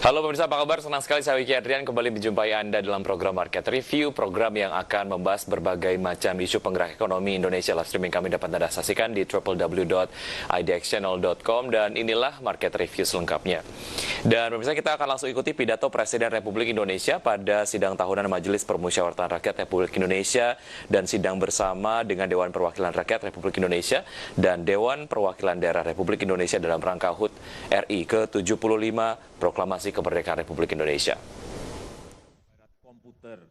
Halo pemirsa, apa kabar? Senang sekali saya Wiki Adrian kembali menjumpai Anda dalam program Market Review, program yang akan membahas berbagai macam isu penggerak ekonomi Indonesia. Live streaming kami dapat Anda saksikan di www.idxchannel.com dan inilah Market Review selengkapnya. Dan pemirsa, kita akan langsung ikuti pidato Presiden Republik Indonesia pada sidang tahunan Majelis Permusyawaratan Rakyat Republik Indonesia dan sidang bersama dengan Dewan Perwakilan Rakyat Republik Indonesia dan Dewan Perwakilan Daerah Republik Indonesia dalam rangka HUT RI ke-75 Proklamasi Kemerdekaan Republik Indonesia. Komputer,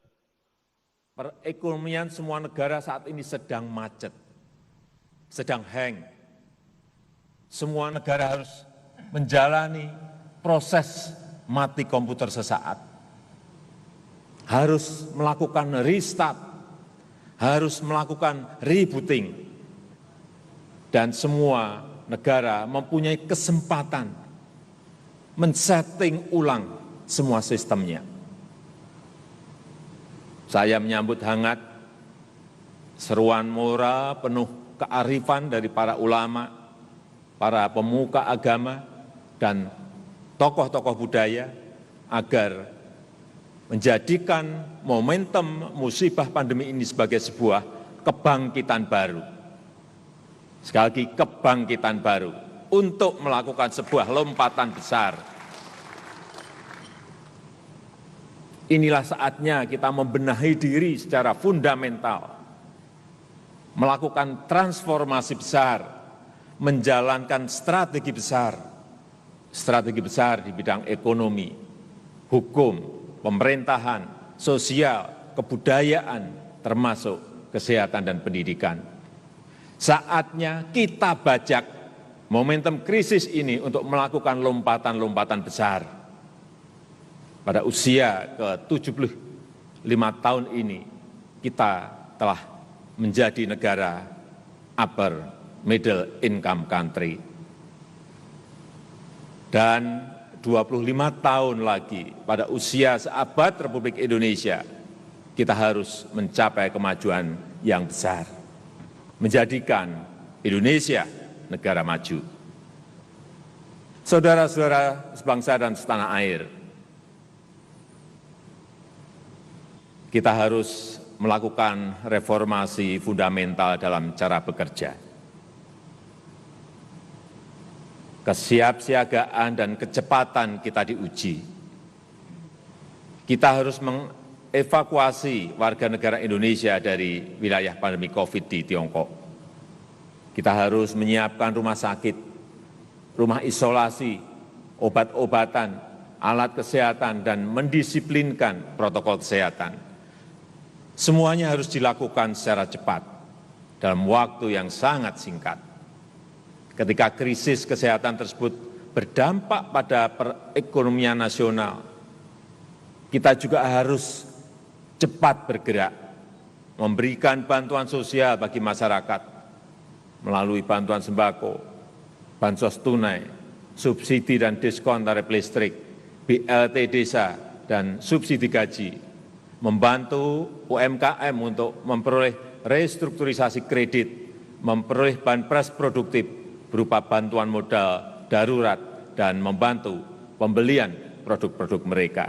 perekonomian semua negara saat ini sedang macet, sedang hang. Semua negara harus menjalani proses mati komputer sesaat. Harus melakukan restart, harus melakukan rebooting. Dan semua negara mempunyai kesempatan men-setting ulang semua sistemnya. Saya menyambut hangat seruan moral penuh kearifan dari para ulama, para pemuka agama, dan tokoh-tokoh budaya agar menjadikan momentum musibah pandemi ini sebagai sebuah kebangkitan baru. Sekali lagi, kebangkitan baru untuk melakukan sebuah lompatan besar. Inilah saatnya kita membenahi diri secara fundamental, melakukan transformasi besar, menjalankan strategi besar di bidang ekonomi, hukum, pemerintahan, sosial, kebudayaan, termasuk kesehatan dan pendidikan. Saatnya kita bajak momentum krisis ini untuk melakukan lompatan-lompatan besar. Pada usia ke-75 tahun ini, kita telah menjadi negara upper middle income country. Dan 25 tahun lagi, pada usia seabad Republik Indonesia, kita harus mencapai kemajuan yang besar. Menjadikan Indonesia negara maju. Saudara-saudara sebangsa dan setanah air, kita harus melakukan reformasi fundamental dalam cara bekerja. Kesiapsiagaan dan kecepatan kita diuji. Kita harus mengevakuasi warga negara Indonesia dari wilayah pandemi COVID di Tiongkok. Kita harus menyiapkan rumah sakit, rumah isolasi, obat-obatan, alat kesehatan, dan mendisiplinkan protokol kesehatan. Semuanya harus dilakukan secara cepat, dalam waktu yang sangat singkat. Ketika krisis kesehatan tersebut berdampak pada perekonomian nasional, kita juga harus cepat bergerak, memberikan bantuan sosial bagi masyarakat, melalui bantuan sembako, bansos tunai, subsidi dan diskon tarif listrik, BLT desa, dan subsidi gaji, membantu UMKM untuk memperoleh restrukturisasi kredit, memperoleh banpres produktif berupa bantuan modal darurat, dan membantu pembelian produk-produk mereka.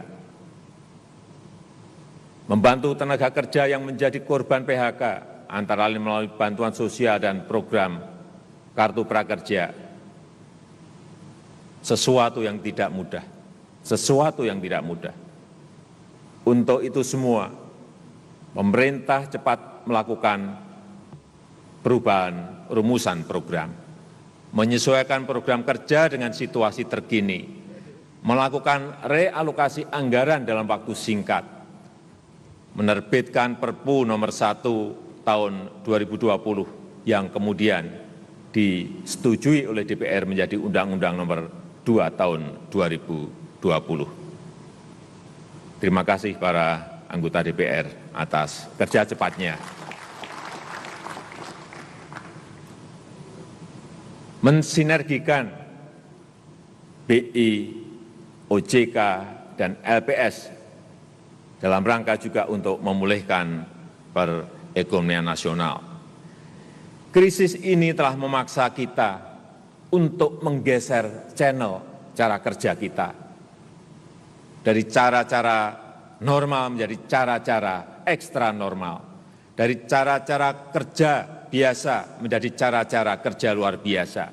Membantu tenaga kerja yang menjadi korban PHK, antara lain melalui bantuan sosial dan program kartu prakerja. Sesuatu yang tidak mudah. Untuk itu semua, pemerintah cepat melakukan perubahan rumusan program, menyesuaikan program kerja dengan situasi terkini, melakukan realokasi anggaran dalam waktu singkat, menerbitkan Perpu nomor 1 tahun 2020 yang kemudian disetujui oleh DPR menjadi Undang-Undang nomor 2 tahun 2020. Terima kasih para anggota DPR atas kerja cepatnya. Mensinergikan BI, OJK, dan LPS dalam rangka juga untuk memulihkan perekonomian nasional. Krisis ini telah memaksa kita untuk menggeser channel cara kerja kita. dari cara-cara normal menjadi cara-cara ekstra normal, dari cara-cara kerja biasa menjadi cara-cara kerja luar biasa,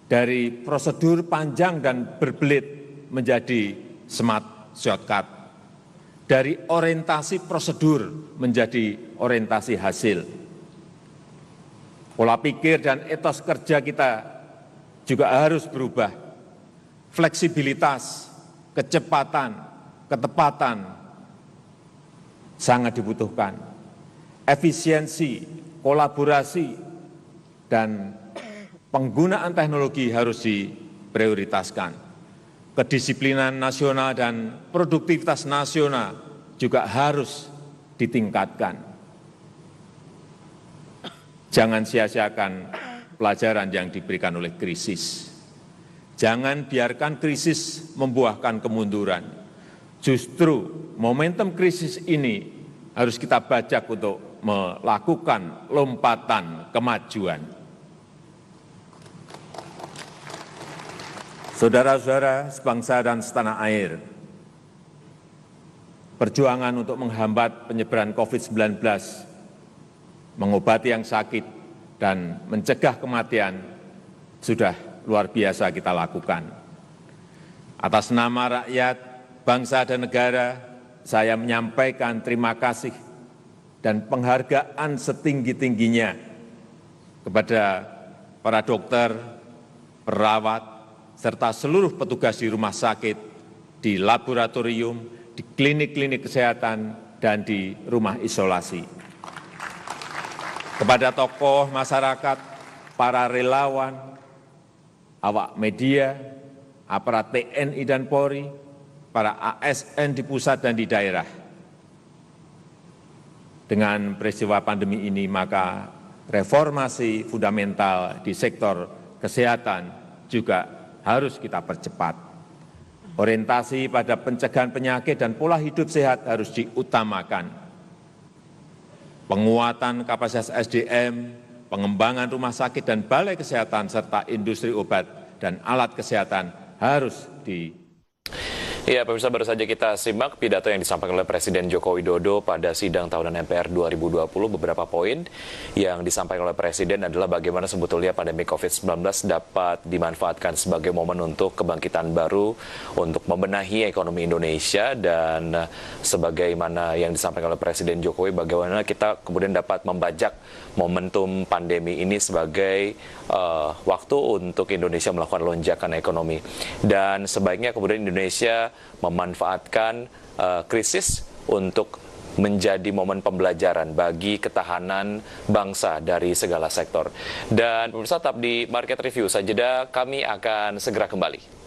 dari prosedur panjang dan berbelit menjadi smart shortcut, dari orientasi prosedur menjadi orientasi hasil. Pola pikir dan etos kerja kita juga harus berubah. Fleksibilitas, kecepatan, ketepatan sangat dibutuhkan. Efisiensi, kolaborasi, dan penggunaan teknologi harus diprioritaskan. Kedisiplinan nasional dan produktivitas nasional juga harus ditingkatkan. Jangan sia-siakan pelajaran yang diberikan oleh krisis. Jangan biarkan krisis membuahkan kemunduran. Justru momentum krisis ini harus kita bajak untuk melakukan lompatan kemajuan. Saudara-saudara sebangsa dan setanah air, perjuangan untuk menghambat penyebaran COVID-19, mengobati yang sakit, dan mencegah kematian sudah luar biasa kita lakukan. Atas nama rakyat, bangsa, dan negara, saya menyampaikan terima kasih dan penghargaan setinggi-tingginya kepada para dokter, perawat, serta seluruh petugas di rumah sakit, di laboratorium, di klinik-klinik kesehatan, dan di rumah isolasi. Kepada tokoh masyarakat, para relawan, awak media, aparat TNI dan Polri, para ASN di pusat dan di daerah. Dengan peristiwa pandemi ini, maka reformasi fundamental di sektor kesehatan juga harus kita percepat. Orientasi pada pencegahan penyakit dan pola hidup sehat harus diutamakan. Penguatan kapasitas SDM, pengembangan rumah sakit dan balai kesehatan, serta industri obat dan alat kesehatan harus Ya, pemirsa, baru saja kita simak pidato yang disampaikan oleh Presiden Joko Widodo pada sidang tahunan MPR 2020. Beberapa poin yang disampaikan oleh Presiden adalah bagaimana sebetulnya pandemi COVID-19 dapat dimanfaatkan sebagai momen untuk kebangkitan baru, untuk membenahi ekonomi Indonesia, dan sebagaimana yang disampaikan oleh Presiden Jokowi, bagaimana kita kemudian dapat membajak momentum pandemi ini sebagai waktu untuk Indonesia melakukan lonjakan ekonomi. Dan sebaiknya kemudian Indonesia memanfaatkan krisis untuk menjadi momen pembelajaran bagi ketahanan bangsa dari segala sektor. Dan pemirsa, tetap di Market Review saja, kami akan segera kembali.